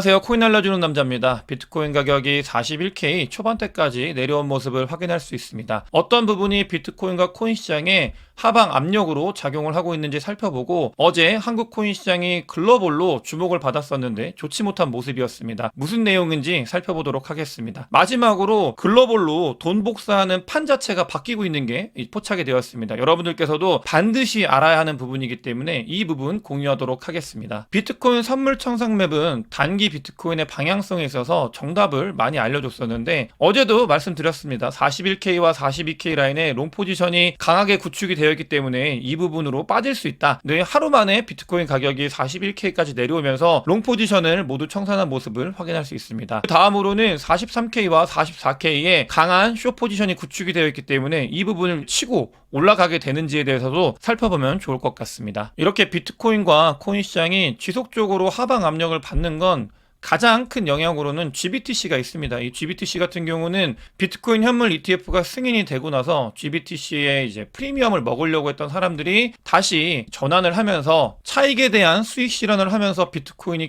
안녕하세요. 코인 알려주는 남자입니다. 비트코인 가격이 41K 초반대까지 내려온 모습을 확인할 수 있습니다. 어떤 부분이 비트코인과 코인 시장에 하방 압력으로 작용을 하고 있는지 살펴보고, 어제 한국 코인 시장이 글로벌로 주목을 받았었는데 좋지 못한 모습이었습니다. 무슨 내용인지 살펴보도록 하겠습니다. 마지막으로 글로벌로 돈 복사하는 판 자체가 바뀌고 있는 게 포착이 되었습니다. 여러분들께서도 반드시 알아야 하는 부분이기 때문에 이 부분 공유하도록 하겠습니다. 비트코인 선물 청산 맵은 단기 비트코인의 방향성에 있어서 정답을 많이 알려줬었는데, 어제도 말씀드렸습니다. 41K와 42K 라인의 롱 포지션이 강하게 구축이 되었기 때문에 이 부분으로 빠질 수 있다. 네, 하루 만에 비트코인 가격이 41K까지 내려오면서 롱 포지션을 모두 청산한 모습을 확인할 수 있습니다. 다음으로는 43K와 44K의 강한 숏 포지션이 구축이 되어 있기 때문에 이 부분을 치고 올라가게 되는지에 대해서도 살펴보면 좋을 것 같습니다. 이렇게 비트코인과 코인 시장이 지속적으로 하방 압력을 받는 건 가장 큰 영향으로는 GBTC가 있습니다. 이 GBTC 같은 경우는 비트코인 현물 ETF가 승인이 되고 나서 GBTC의 이제 프리미엄을 먹으려고 했던 사람들이 다시 전환을 하면서 차익에 대한 수익 실현을 하면서 비트코인이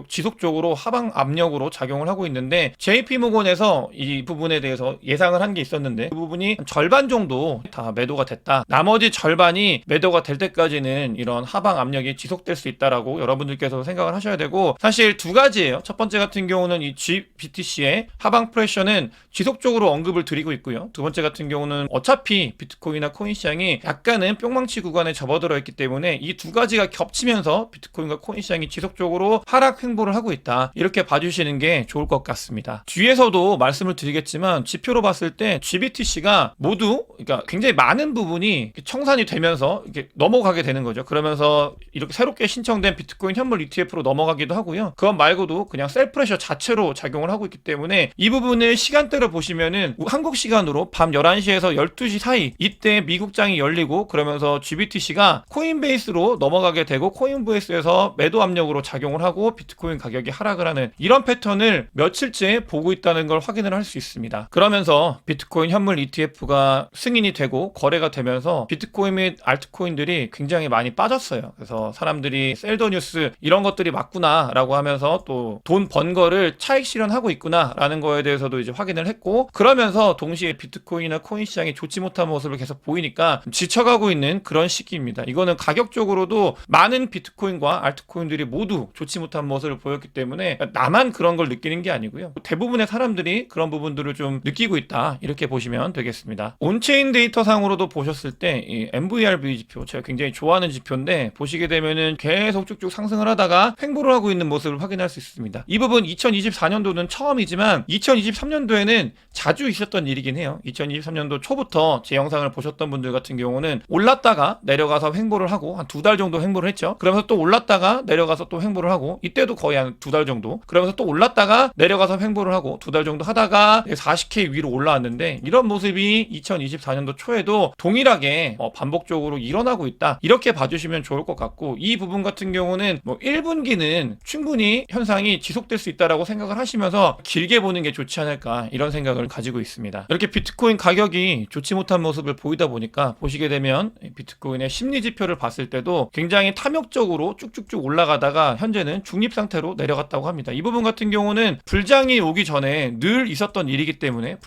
지속적으로 하방 압력으로 작용을 하고 있는데, JP모건에서 이 부분에 대해서 예상을 한 게 있었는데, 그 부분이 절반 정도 다 매도가 됐다. 나머지 절반이 매도가 될 때까지는 이런 하방 압력이 지속될 수 있다라고 여러분들께서 생각을 하셔야 되고, 사실 두 가지예요. 첫 번째 같은 경우는 이 GBTC의 하방 프레셔는 지속적으로 언급을 드리고 있고요. 두 번째 같은 경우는 어차피 비트코인이나 코인 시장이 약간은 뿅망치 구간에 접어들어 있기 때문에 이 두 가지가 겹치면서 비트코인과 코인 시장이 지속적으로 하락 횡보를 하고 있다. 이렇게 봐주시는 게 좋을 것 같습니다. 뒤에서도 말씀을 드리겠지만, 지표로 봤을 때 GBTC가 모두, 그러니까 굉장히 많은 부분이 청산이 되면서 이렇게 넘어가게 되는 거죠. 그러면서 이렇게 새롭게 신청된 비트코인 현물 ETF로 넘어가기도 하고요. 그것 말고도 그냥 셀프레셔 자체로 작용을 하고 있기 때문에 이 부분을 시간대를 보시면은 한국 시간으로 밤 11시에서 12시 사이, 이때 미국장이 열리고 그러면서 GBTC가 코인베이스로 넘어가게 되고 코인베이스에서 매도 압력으로 작용을 하고 비트코인 가격이 하락을 하는 이런 패턴을 며칠째 보고 있다는 걸 확인을 할 수 있습니다. 그러면서 비트코인 현물 ETF가 승인이 되고 거래가 되면서 비트코인 및 알트코인들이 굉장히 많이 빠졌어요. 그래서 사람들이 셀더 뉴스 이런 것들이 맞구나 라고 하면서 또 돈 번 거를 차익 실현하고 있구나 라는 거에 대해서도 이제 확인을 했고, 그러면서 동시에 비트코인이나 코인 시장이 좋지 못한 모습을 계속 보이니까 지쳐가고 있는 그런 시기입니다. 이거는 가격적으로도 많은 비트코인과 알트코인들이 모두 좋지 못한 모습을 보였기 때문에 나만 그런 걸 느끼는 게 아니고요. 대부분의 사람들이 그런 부분들을 좀 느끼고 있다. 이렇게 보시면 되겠습니다. 온체인 데이터 상으로도 보셨을 때 이 MVRV 지표, 제가 굉장히 좋아하는 지표인데, 보시게 되면은 계속 쭉쭉 상승을 하다가 횡보를 하고 있는 모습을 확인할 수 있습니다. 이 부분 2024년도는 처음이지만 2023년도에는 자주 있었던 일이긴 해요. 2023년도 초부터 제 영상을 보셨던 분들 같은 경우는 올랐다가 내려가서 횡보를 하고 한 두 달 정도 횡보를 했죠. 그러면서 또 올랐다가 내려가서 또 횡보를 하고, 이때도 거의 한 두 달 정도, 그러면서 또 올랐다가 내려가서 횡보를 하고 두 달 정도 하다가 40K 위로 올라왔는데, 이런 모습이 2024년도 초에도 동일하게 반복적으로 일어나고 있다. 이렇게 봐주시면 좋을 것 같고, 이 부분 같은 경우는 1분기는 충분히 현상이 지속될 수 있다라고 생각을 하시면서 길게 보는 게 좋지 않을까, 이런 생각을 가지고 있습니다. 이렇게 비트코인 가격이 좋지 못한 모습을 보이다 보니까, 보시게 되면 비트코인의 심리 지표를 봤을 때도 굉장히 탐욕적으로 쭉쭉쭉 올라가다가 현재는 중립 상태로 내려갔다고 합니다. 이 부분 같은 경우는 불장이 오기 전에 늘 있었던 일이기 때문에,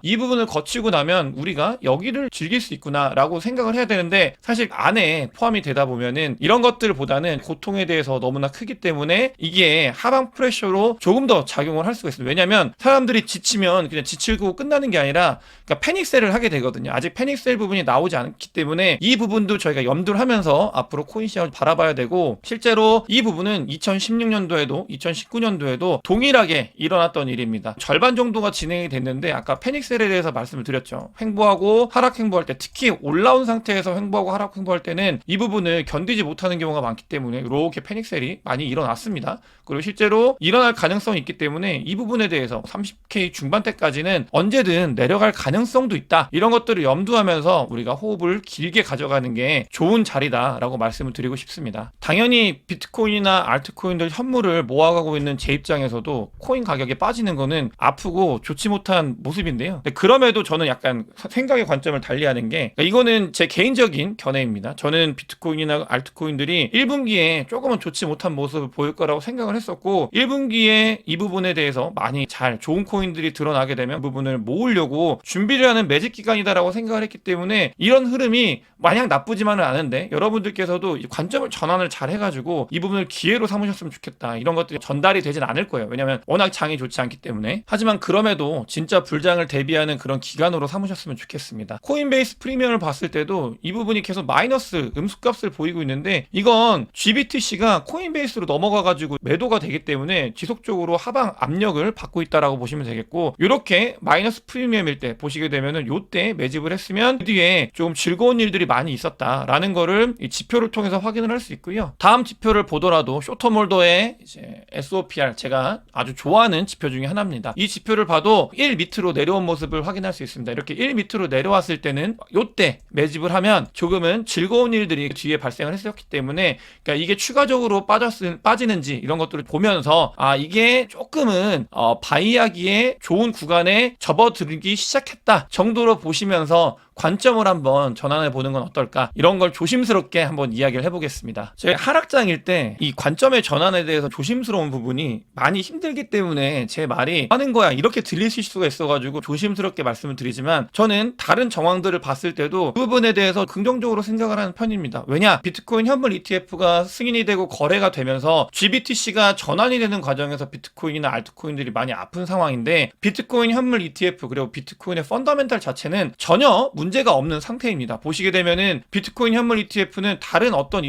이 부분을 거치고 나면 우리가 여기를 즐길 수 있구나 라고 생각을 해야 되는데, 사실 안에 포함이 되다 보면은 이런 것들보다는 고통에 대해서 너무나 크기 때문에 이게 하방 프레셔로 조금 더 작용을 할 수가 있습니다. 왜냐하면 사람들이 지치면 그냥 지치고 끝나는 게 아니라, 그러니까 패닉셀을 하게 되거든요. 아직 패닉셀 부분이 나오지 않기 때문에 이 부분도 저희가 염두를 하면서 앞으로 코인 시장을 바라봐야 되고, 실제로 이 부분은 2016년도에도 2019년도에도 동일하게 일어났던 일입니다. 절반 정도가 진행이 됐는데, 아까 패닉셀에 대해서 말씀을 드렸죠. 횡보하고 하락 횡보할 때, 특히 올라온 상태에서 횡보하고 하락 횡보할 때는 이 부분을 견디지 못하는 경우가 많기 때문에 이렇게 패닉셀이 많이 일어났습니다. 그리고 실제로 일어날 가능성이 있기 때문에 이 부분에 대해서 30K 중반대까지는 언제든 내려갈 가능성도 있다. 이런 것들을 염두하면서 우리가 호흡을 길게 가져가는 게 좋은 자리다라고 말씀을 드리고 싶습니다. 당연히 비트코인이나 알트코인들 현물을 모아가고 있는 제 입장에서도 코인 가격이 빠지는 거는 아프고 좋지 못한 모습인데요. 그럼에도 저는 약간 생각의 관점을 달리하는 게, 이거는 제 개인적인 견해입니다. 저는 비트코인이나 알트코인들이 1분기에 조금은 좋지 못한 모습을 보일 거라고 생각을 했었고 1분기에 이 부분에 대해서 많이 잘 좋은 코인들이 드러나게 되면 그 부분을 모으려고 준비를 하는 매직 기간이다라고 생각을 했기 때문에 이런 흐름이 마냥 나쁘지만은 않은데 여러분들께서도 관점을 전환을 잘 해가지고 이 부분을 기회로 삼으셨으면 좋겠다. 이런 것들이 전달이 되진 않을 거예요. 왜냐하면 워낙 장이 좋지 않기 때문에. 하지만 그럼에도 진짜 불장을 대비하는 그런 기간으로 삼으셨으면 좋겠습니다. 코인베이스 프리미엄을 봤을 때도 이 부분이 계속 마이너스 음수값을 보이고 있는데 이건 GBTC가 코인베이스로 넘어가가지고 매도가 되기 때문에 지속적으로 하방 압력을 받고 있다라고 보시면 되겠고 이렇게 마이너스 프리미엄일 때 보시게 되면은 요때 매집을 했으면 그 뒤에 좀 즐거운 일들이 많이 있었다라는 거를 이 지표를 통해서 확인을 할 수 있고요. 다음 지표를 보더라도 쇼터몰더의 이제 SOPR 제가 아주 좋아하는 지표 중에 하나입니다. 이 지표를 봐도 1 밑으로 내려온 모습을 확인할 수 있습니다. 이렇게 1 밑으로 내려왔을 때는 요때 매집을 하면 조금은 즐거운 일들이 뒤에 발생을 했었기 때문에 그러니까 이게 추가적으로 빠지는지 이런 것들을 보면서 이게 조금은 바이하기에 좋은 구간에 접어들기 시작했다 정도로 보시면서 관점을 한번 전환해 보는 건 어떨까 이런 걸 조심스럽게 한번 이야기를 해보겠습니다. 제가 하락장일 때 이 관점의 전환에 대해서 조심스러운 부분이 많이 힘들기 때문에 제 말이 하는 거야 이렇게 들리실 수가 있어가지고 조심스럽게 말씀을 드리지만 저는 다른 정황들을 봤을 때도 그 부분에 대해서 긍정적으로 생각을 하는 편입니다. 왜냐 비트코인 현물 ETF가 승인이 되고 거래가 되면서 GBTC가 전환이 되는 과정에서 비트코인이나 알트코인들이 많이 아픈 상황인데 비트코인 현물 ETF 그리고 비트코인의 펀더멘탈 자체는 전혀 문제가 없는 상태입니다. 보시게 되면은 비트코인 현물 ETF는 다른 어떤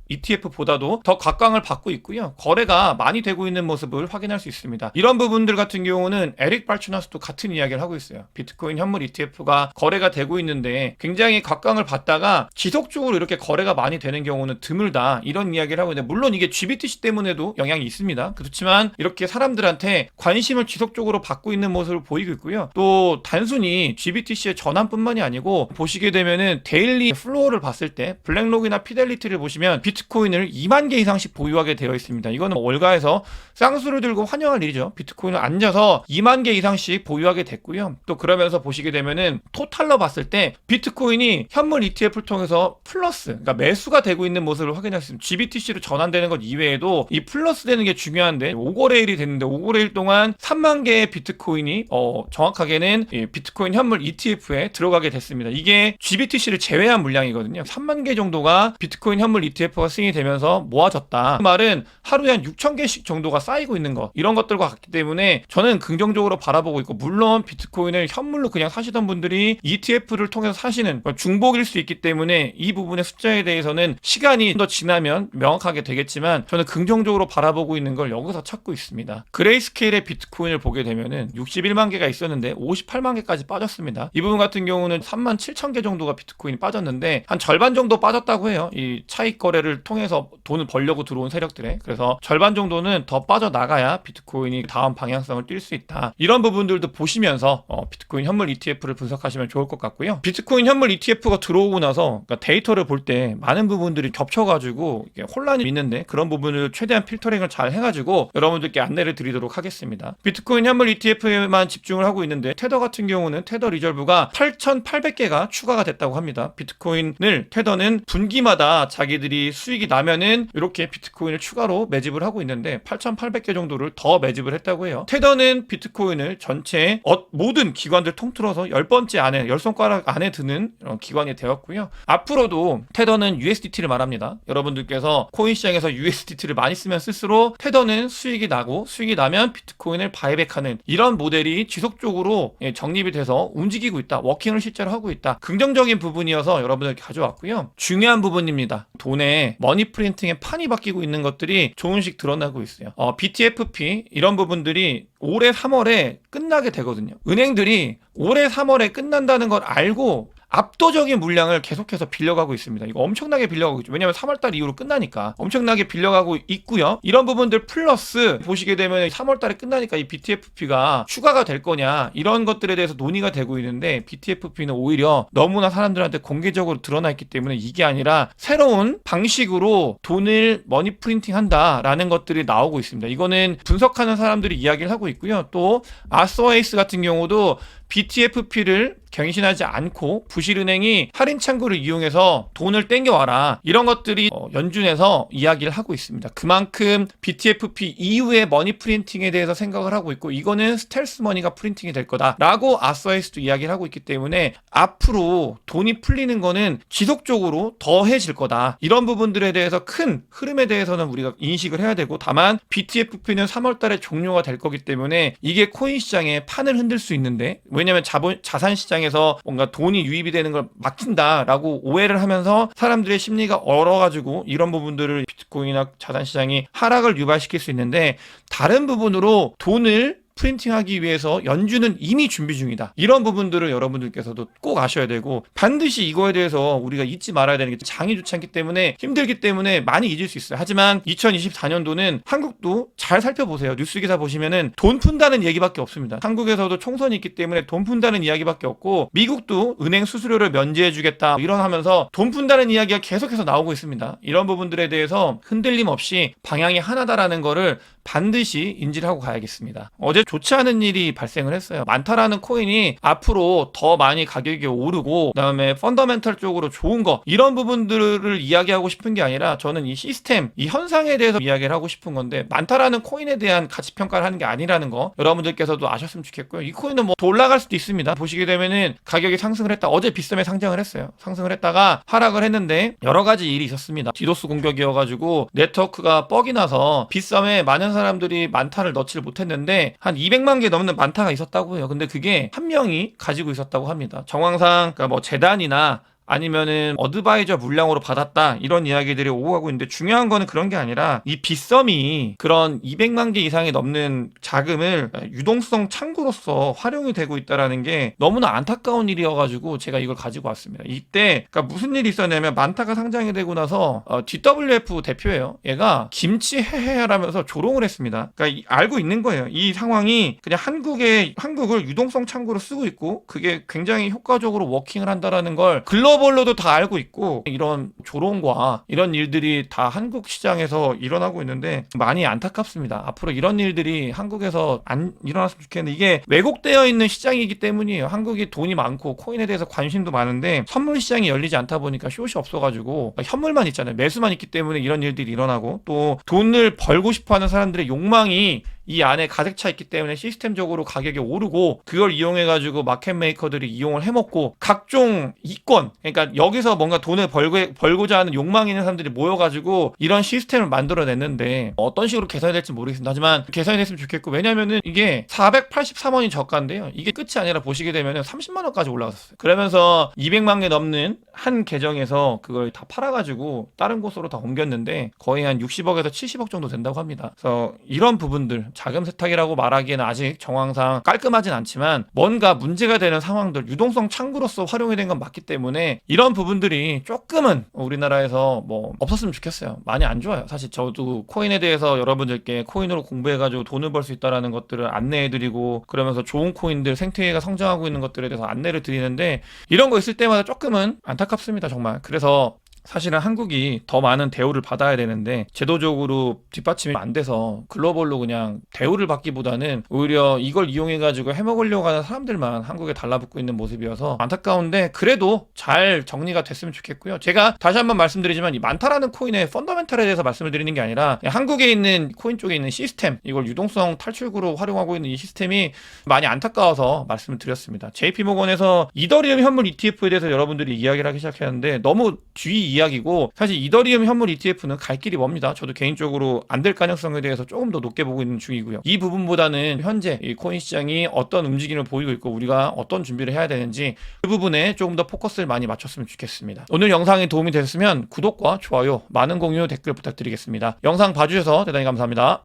ETF보다도 더 각광을 받고 있고요. 거래가 많이 되고 있는 모습을 확인할 수 있습니다. 이런 부분들 같은 경우는 에릭 발추나스도 같은 이야기를 하고 있어요. 비트코인 현물 ETF가 거래가 되고 있는데 굉장히 각광을 받다가 지속적으로 이렇게 거래가 많이 되는 경우는 드물다. 이런 이야기를 하고 있는데 물론 이게 GBTC 때문에도 영향이 있습니다. 그렇지만 이렇게 사람들한테 관심을 지속적으로 받고 있는 모습을 보이고 있고요. 또 단순히 GBTC의 전환뿐만이 아니고 보시게 되면은 데일리 플로어를 봤을 때 블랙록이나 피델리티를 보시면 비트코인을 2만 개 이상씩 보유하게 되어 있습니다. 이거는 월가에서 쌍수를 들고 환영할 일이죠. 비트코인을 앉아서 2만 개 이상씩 보유하게 됐고요. 또 그러면서 보시게 되면은 토탈로 봤을 때 비트코인이 현물 ETF를 통해서 플러스 그러니까 매수가 되고 있는 모습을 확인할 수 있습니다. GBTC로 전환되는 것 이외에도 이 플러스 되는 게 중요한데 5거래일이 됐는데 5거래일 동안 3만 개의 비트코인이 정확하게는 비트코인 현물 ETF에 들어가게 됐습니다. 이게 GBTC를 제외한 물량이거든요. 3만 개 정도가 비트코인 현물 ETF가 승인이 되면서 모아졌다. 그 말은 하루에 한 6천 개씩 정도가 쌓이고 있는 것 이런 것들과 같기 때문에 저는 긍정적으로 바라보고 있고 물론 비트코인을 현물로 그냥 사시던 분들이 ETF를 통해서 사시는 중복일 수 있기 때문에 이 부분의 숫자에 대해서는 시간이 더 지나면 명확하게 되겠지만 저는 긍정적으로 바라보고 있는 걸 여기서 찾고 있습니다. 그레이스케일의 비트코인을 보게 되면은 61만 개가 있었는데 58만 개까지 빠졌습니다. 이 부분 같은 경우는 3만 7천 개 정도가 비트코인이 빠졌는데 한 절반 정도 빠졌다고 해요. 이 차익 거래를 통해서 돈을 벌려고 들어온 세력들에. 그래서 절반 정도는 더 빠져나가야 비트코인이 다음 방향성을 띌 수 있다. 이런 부분들도 보시면서 비트코인 현물 ETF를 분석하시면 좋을 것 같고요. 비트코인 현물 ETF가 들어오고 나서 그러니까 데이터를 볼 때 많은 부분들이 겹쳐가지고 혼란이 있는데 그런 부분을 최대한 필터링을 잘 해가지고 여러분들께 안내를 드리도록 하겠습니다. 비트코인 현물 ETF에만 집중을 하고 있는데 테더 같은 경우는 테더 리저브가 8,800개가 추가가 됐다고 합니다. 비트코인을 테더는 분기마다 자기들이 수익이 나면은 이렇게 비트코인을 추가로 매집을 하고 있는데 8,800개 정도를 더 매집을 했다고 해요. 테더는 비트코인을 전체 모든 기관들 통틀어서 10번째 안에 10손가락 안에 드는 기관이 되었고요. 앞으로도 테더는 USDT를 말합니다. 여러분들께서 코인 시장에서 USDT를 많이 쓰면 쓸수록 테더는 수익이 나고 수익이 나면 비트코인을 바이백하는 이런 모델이 지속적으로 정립이 돼서 움직이고 있다. 워킹을 실제로 하고 있다. 긍정적인 부분이어서 여러분들께 가져왔고요. 중요한 부분입니다. 돈에 머니 프린팅에 판이 바뀌고 있는 것들이 조금씩 드러나고 있어요. BTFP 이런 부분들이 올해 3월에 끝나게 되거든요. 은행들이 올해 3월에 끝난다는 걸 알고 압도적인 물량을 계속해서 빌려가고 있습니다. 이거 엄청나게 빌려가고 있죠. 왜냐하면 3월달 이후로 끝나니까 엄청나게 빌려가고 있고요. 이런 부분들 플러스 보시게 되면 3월달에 끝나니까 이 BTFP가 추가가 될 거냐 이런 것들에 대해서 논의가 되고 있는데 BTFP는 오히려 너무나 사람들한테 공개적으로 드러나 있기 때문에 이게 아니라 새로운 방식으로 돈을 머니 프린팅 한다라는 것들이 나오고 있습니다. 이거는 분석하는 사람들이 이야기를 하고 있고요. 또 아서에이스 같은 경우도 BTFP를 갱신하지 않고 부실은행이 할인 창구를 이용해서 돈을 땡겨와라, 이런 것들이 연준에서 이야기를 하고 있습니다. 그만큼 BTFP 이후의 머니 프린팅에 대해서 생각을 하고 있고, 이거는 스텔스 머니가 프린팅이 될 거다라고 아서에서도 이야기를 하고 있기 때문에 앞으로 돈이 풀리는 거는 지속적으로 더해질 거다. 이런 부분들에 대해서 큰 흐름에 대해서는 우리가 인식을 해야 되고, 다만 BTFP는 3월 달에 종료가 될 거기 때문에 이게 코인 시장에 판을 흔들 수 있는데, 왜냐면 자산 시장에서 뭔가 돈이 유입이 되는 걸 막힌다라고 오해를 하면서 사람들의 심리가 얼어가지고 이런 부분들을 비트코인이나 자산 시장이 하락을 유발시킬 수 있는데, 다른 부분으로 돈을 프린팅하기 위해서 연준은 이미 준비 중이다. 이런 부분들을 여러분들께서도 꼭 아셔야 되고, 반드시 이거에 대해서 우리가 잊지 말아야 되는 게, 장이 좋지 않기 때문에 힘들기 때문에 많이 잊을 수 있어요. 하지만 2024년도는 한국도 잘 살펴보세요. 뉴스 기사 보시면은 돈 푼다는 얘기밖에 없습니다. 한국에서도 총선이 있기 때문에 돈 푼다는 이야기밖에 없고, 미국도 은행 수수료를 면제해 주겠다 이런 하면서 돈 푼다는 이야기가 계속해서 나오고 있습니다. 이런 부분들에 대해서 흔들림 없이 방향이 하나다라는 거를 반드시 인지를 하고 가야겠습니다. 어제 좋지 않은 일이 발생을 했어요. 만타라는 코인이 앞으로 더 많이 가격이 오르고, 그다음에 펀더멘털 쪽으로 좋은 거, 이런 부분들을 이야기하고 싶은 게 아니라 저는 이 시스템, 이 현상에 대해서 이야기를 하고 싶은 건데, 만타라는 코인에 대한 가치 평가를 하는 게 아니라는 거 여러분들께서도 아셨으면 좋겠고요. 이 코인은 뭐 더 올라갈 수도 있습니다. 보시게 되면은 가격이 상승을 했다. 어제 빗썸에 상장을 했어요. 상승을 했다가 하락을 했는데 여러 가지 일이 있었습니다. 디도스 공격이어가지고 네트워크가 뻑이 나서 빗썸에 많은 사람들이 만타를 넣지를 못했는데 한 200만 개 넘는 만타가 있었다고 해요. 근데 그게 한 명이 가지고 있었다고 합니다. 정황상 그러니까 뭐 재단이나 아니면은 어드바이저 물량으로 받았다, 이런 이야기들이 오고 가고 있는데, 중요한 거는 그런 게 아니라 이 빗썸이 그런 200만 개 이상이 넘는 자금을 유동성 창구로서 활용이 되고 있다라는 게 너무나 안타까운 일이어가지고 제가 이걸 가지고 왔습니다. 이때 그러니까 무슨 일이 있었냐면, 만타가 상장이 되고 나서 DWF 대표예요. 얘가 김치 해해라면서 조롱을 했습니다. 그러니까 알고 있는 거예요. 이 상황이 그냥 한국을 유동성 창구로 쓰고 있고, 그게 굉장히 효과적으로 워킹을 한다라는 걸 글로벌로도 다 알고 있고, 이런 조롱과 이런 일들이 다 한국 시장에서 일어나고 있는데 많이 안타깝습니다. 앞으로 이런 일들이 한국에서 안 일어났으면 좋겠는데, 이게 왜곡되어 있는 시장이기 때문이에요. 한국이 돈이 많고 코인에 대해서 관심도 많은데 선물 시장이 열리지 않다 보니까 숏이 없어가지고 현물만 있잖아요. 매수만 있기 때문에 이런 일들이 일어나고, 또 돈을 벌고 싶어하는 사람들의 욕망이 이 안에 가득 차 있기 때문에 시스템적으로 가격이 오르고, 그걸 이용해가지고 마켓 메이커들이 이용을 해먹고, 각종 이권, 그러니까 여기서 뭔가 돈을 벌고자 하는 욕망이 있는 사람들이 모여가지고 이런 시스템을 만들어냈는데, 어떤 식으로 개선이 될지 모르겠습니다. 하지만 개선이 됐으면 좋겠고, 왜냐면은 이게 483원이 저가인데요, 이게 끝이 아니라 보시게 되면은 30만 원까지 올라갔어요. 그러면서 200만 개 넘는 한 계정에서 그걸 다 팔아가지고 다른 곳으로 다 옮겼는데 거의 한 60억에서 70억 정도 된다고 합니다. 그래서 이런 부분들, 자금 세탁이라고 말하기에는 아직 정황상 깔끔하진 않지만 뭔가 문제가 되는 상황들, 유동성 창구로서 활용이 된 건 맞기 때문에 이런 부분들이 조금은 우리나라에서 뭐 없었으면 좋겠어요. 많이 안 좋아요. 사실 저도 코인에 대해서 여러분들께 코인으로 공부해가지고 돈을 벌 수 있다라는 것들을 안내해드리고, 그러면서 좋은 코인들, 생태계가 성장하고 있는 것들에 대해서 안내를 드리는데, 이런 거 있을 때마다 조금은 안타깝습니다, 정말. 그래서 사실은 한국이 더 많은 대우를 받아야 되는데 제도적으로 뒷받침이 안 돼서 글로벌로 그냥 대우를 받기보다는 오히려 이걸 이용해가지고 해먹으려고 하는 사람들만 한국에 달라붙고 있는 모습이어서 안타까운데, 그래도 잘 정리가 됐으면 좋겠고요. 제가 다시 한번 말씀드리지만, 이 만타라는 코인의 펀더멘털에 대해서 말씀을 드리는 게 아니라 한국에 있는 코인 쪽에 있는 시스템, 이걸 유동성 탈출구로 활용하고 있는 이 시스템이 많이 안타까워서 말씀을 드렸습니다. JP모건에서 이더리움 현물 ETF에 대해서 여러분들이 이야기를 하기 시작했는데 너무 뒤 이야기고, 사실 이더리움 현물 ETF는 갈 길이 멉니다. 저도 개인적으로 안 될 가능성에 대해서 조금 더 높게 보고 있는 중이고요. 이 부분보다는 현재 이 코인 시장이 어떤 움직임을 보이고 있고 우리가 어떤 준비를 해야 되는지, 그 부분에 조금 더 포커스를 많이 맞췄으면 좋겠습니다. 오늘 영상이 도움이 되셨으면 구독과 좋아요, 많은 공유, 댓글 부탁드리겠습니다. 영상 봐주셔서 대단히 감사합니다.